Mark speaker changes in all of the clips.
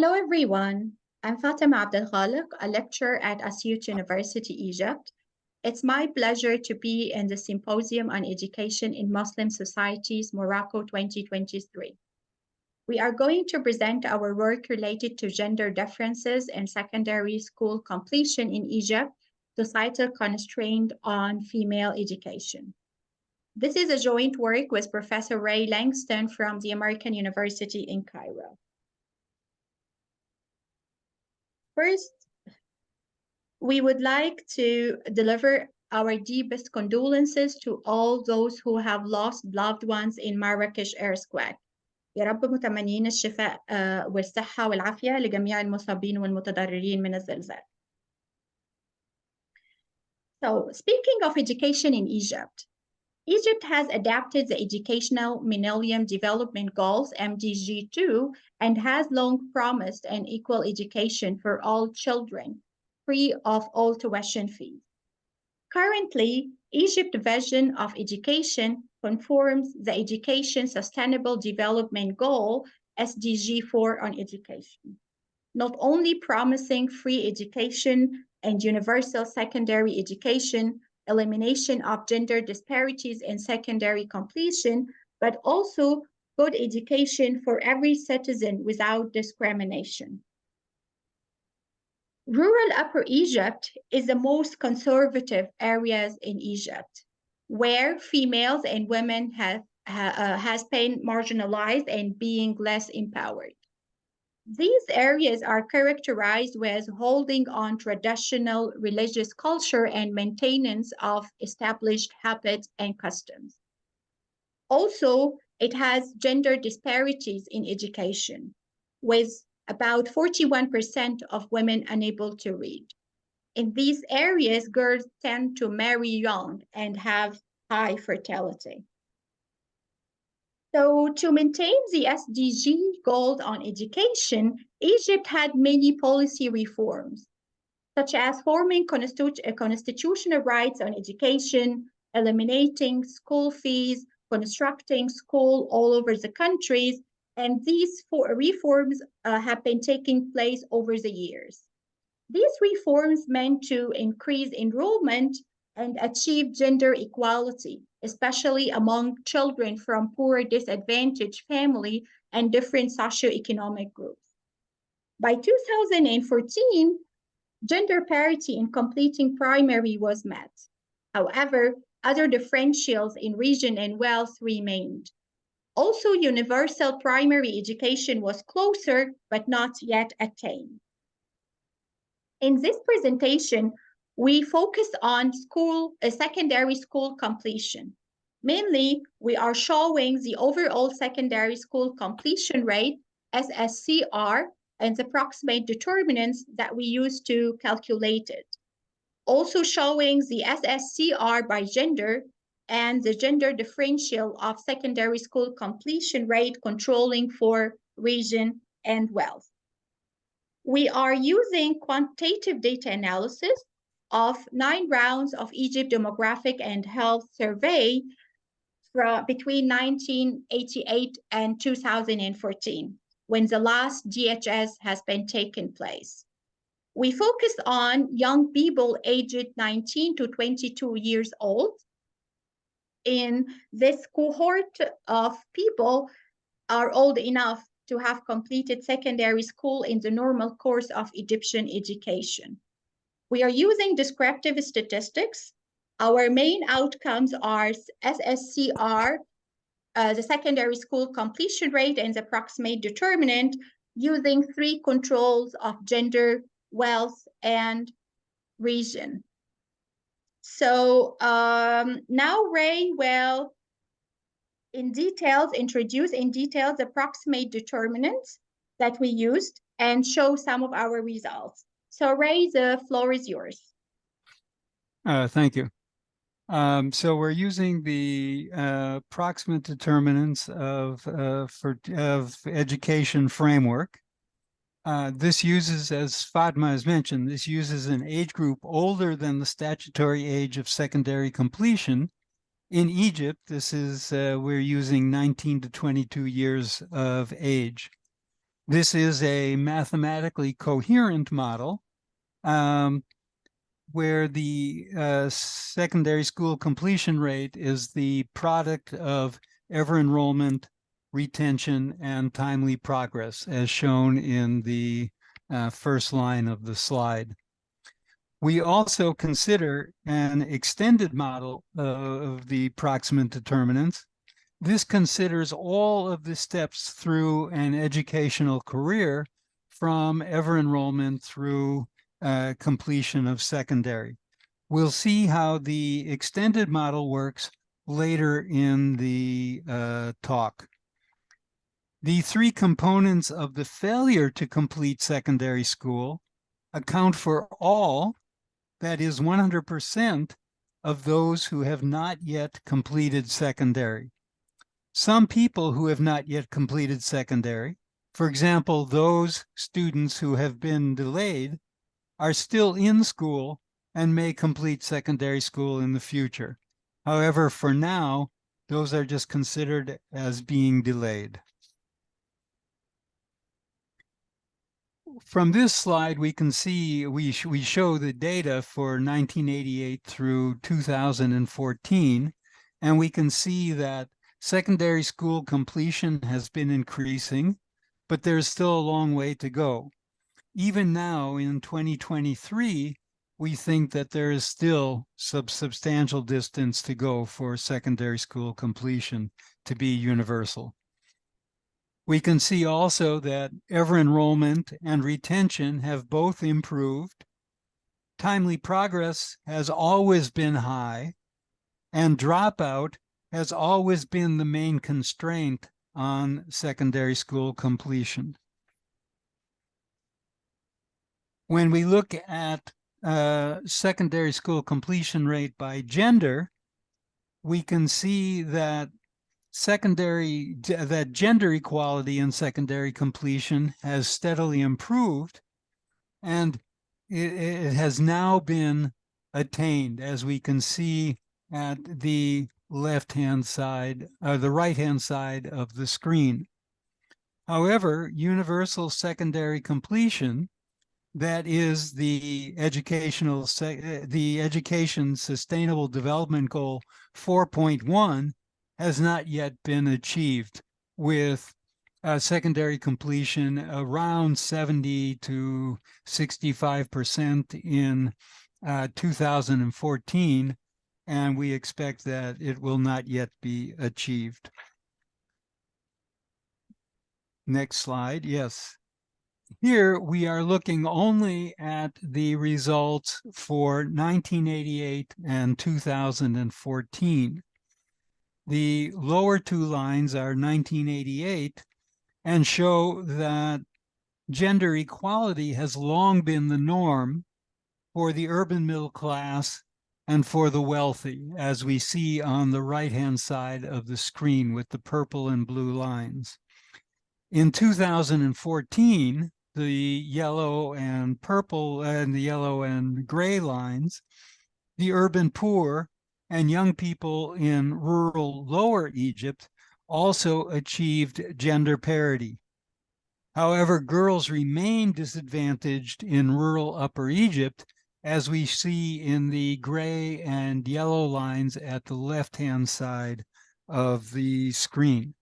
Speaker 1: Hello, everyone. I'm Fatma Abdelkhalek, a lecturer at Assiut University, Egypt. It's my pleasure to be in the Symposium on Education in Muslim Societies, Morocco 2023. We are going to present our work related to gender differences in secondary school completion in Egypt, societal constraint on female education. This is a joint work with Professor Ray Langsten from the American University in Cairo. First, we would like to deliver our deepest condolences to all those who have lost loved ones in Marrakesh earthquake. يا رب متمنين الشفاء والصحة والعافية لجميع المصابين والمتضررين من الزلزال. So, speaking of education in Egypt, Egypt has adapted the Educational Millennium Development Goals, MDG2, and has long promised an equal education for all children, free of all tuition fees. Currently, Egypt's vision of education conforms the Education Sustainable Development Goal, SDG4 on education, not only promising free education and universal secondary education, elimination of gender disparities in secondary completion, but also good education for every citizen without discrimination. Rural Upper Egypt is the most conservative areas in Egypt, where females and women has been marginalized and being less empowered. These areas are characterized with holding on traditional religious culture and maintenance of established habits and customs. Also, it has gender disparities in education, with about 41% of women unable to read. In these areas, girls tend to marry young and have high fertility. So to maintain the SDG goals on education, Egypt had many policy reforms, such as forming constitutional rights on education, eliminating school fees, constructing schools all over the countries, and these reforms have been taking place over the years. These reforms meant to increase enrollment and achieve gender equality, especially among children from poor, disadvantaged families and different socioeconomic groups. By 2014, gender parity in completing primary was met. However, other differentials in region and wealth remained. Also, universal primary education was closer, but not yet attained. In this presentation, we focus on secondary school completion. Mainly, we are showing the overall secondary school completion rate, SSCR, and the approximate determinants that we use to calculate it. Also showing the SSCR by gender and the gender differential of secondary school completion rate controlling for region and wealth. We are using quantitative data analysis of 9 rounds of Egypt demographic and health survey between 1988 and 2014, when the last DHS has been taken place. We focus on young people aged 19 to 22 years old. In this cohort of people are old enough to have completed secondary school in the normal course of Egyptian education. We are using descriptive statistics. Our main outcomes are SSCR, the secondary school completion rate, and the approximate determinant using 3 controls of gender, wealth, and region. So now Ray will introduce in detail the approximate determinants that we used and show some of our results. So Ray, the floor is yours.
Speaker 2: Thank you. So we're using the approximate determinants of education framework. This uses, as Fatma has mentioned, this uses an age group older than the statutory age of secondary completion. In Egypt, this is we're using 19 to 22 years of age. This is a mathematically coherent model where the secondary school completion rate is the product of ever enrollment, retention, and timely progress, as shown in the first line of the slide. We also consider an extended model of the proximate determinants. This considers all of the steps through an educational career from ever enrollment through completion of secondary. We'll see how the extended model works later in the talk. The three components of the failure to complete secondary school account for all, that is 100% of those who have not yet completed secondary. Some people who have not yet completed secondary, for example, those students who have been delayed, are still in school and may complete secondary school in the future. However, for now, those are just considered as being delayed. From this slide, we can see we show the data for 1988 through 2014, and we can see that secondary school completion has been increasing, but there's still a long way to go. Even now in 2023, we think that there is still substantial distance to go for secondary school completion to be universal. We can see also that ever enrollment and retention have both improved. Timely progress has always been high, and dropout has always been the main constraint on secondary school completion. When we look at secondary school completion rate by gender, we can see that gender equality in secondary completion has steadily improved, and it has now been attained, as we can see at the left-hand side, the right-hand side of the screen. However, universal secondary completion, that is the Education Sustainable Development Goal 4.1, has not yet been achieved, with secondary completion around 70 to 65% in 2014, and we expect that it will not yet be achieved. Next slide, yes. Here we are looking only at the results for 1988 and 2014. The lower two lines are 1988 and show that gender equality has long been the norm for the urban middle class and for the wealthy, as we see on the right-hand side of the screen with the purple and blue lines. In 2014, the yellow and purple and the yellow and gray lines, the urban poor and young people in rural Lower Egypt also achieved gender parity. However, girls remain disadvantaged in rural Upper Egypt, as we see in the gray and yellow lines at the left-hand side of the screen.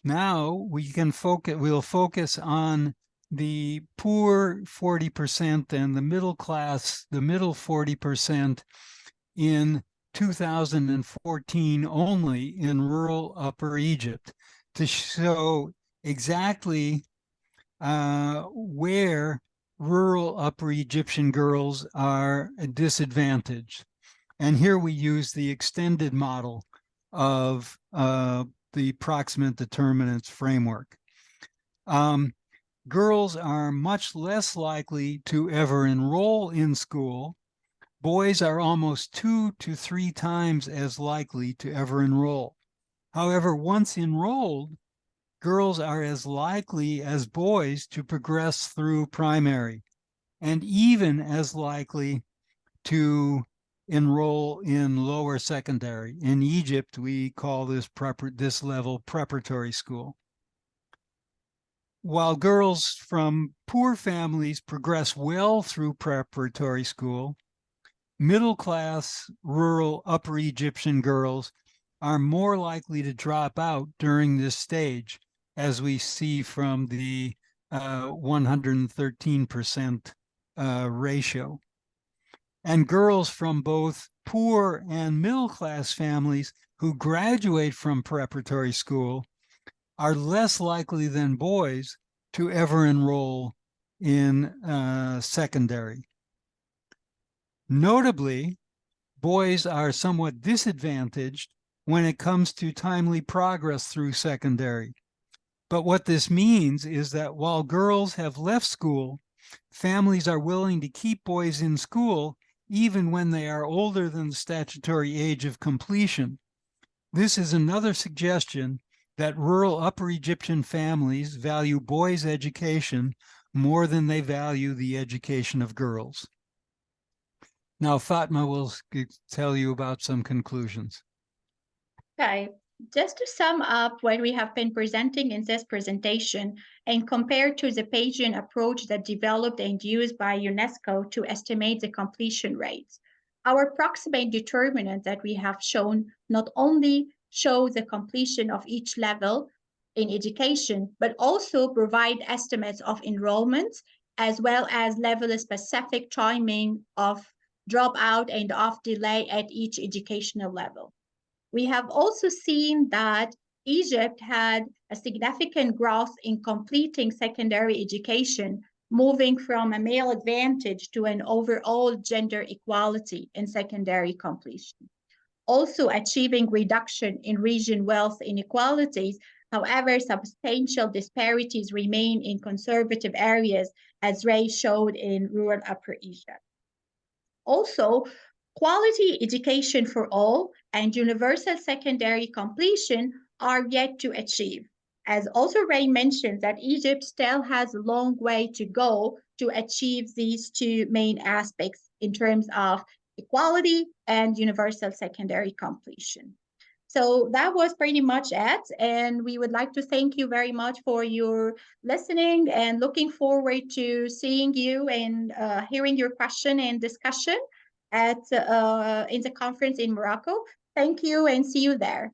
Speaker 2: Now we'll focus on the poor 40% and the middle class, the middle 40%, in 2014 only in rural Upper Egypt, to show exactly where rural Upper Egyptian girls are disadvantaged. And here we use the extended model of the proximate determinants framework. Girls are much less likely to ever enroll in school. Boys are almost 2 to 3 times as likely to ever enroll. However, once enrolled, girls are as likely as boys to progress through primary, and even as likely to enroll in lower secondary. In Egypt, we call this level preparatory school. while girls from poor families progress well through preparatory school, middle-class, rural, Upper Egyptian girls are more likely to drop out during this stage, as we see from the 113% ratio. And girls from both poor and middle-class families who graduate from preparatory school are less likely than boys to ever enroll in secondary. Notably, boys are somewhat disadvantaged when it comes to timely progress through secondary. But what this means is that while girls have left school, families are willing to keep boys in school even when they are older than the statutory age of completion. This is another suggestion that rural Upper Egyptian families value boys' education more than they value the education of girls. Now, Fatma will tell you about some conclusions.
Speaker 1: Okay, just to sum up what we have been presenting in this presentation and compare to the Bayesian approach that developed and used by UNESCO to estimate the completion rates, our approximate determinant that we have shown not only show the completion of each level in education, but also provide estimates of enrollments as well as level-specific timing of dropout and of delay at each educational level. We have also seen that Egypt had a significant growth in completing secondary education, moving from a male advantage to an overall gender equality in secondary completion. Also achieving reduction in region wealth inequalities. However, substantial disparities remain in conservative areas, as Ray showed in rural Upper Egypt. Also, quality education for all and universal secondary completion are yet to achieve. As also Ray mentioned, that Egypt still has a long way to go to achieve these two main aspects in terms of equality and universal secondary completion. So that was pretty much it. And we would like to thank you very much for your listening and looking forward to seeing you and hearing your question and discussion at in the conference in Morocco. Thank you and see you there.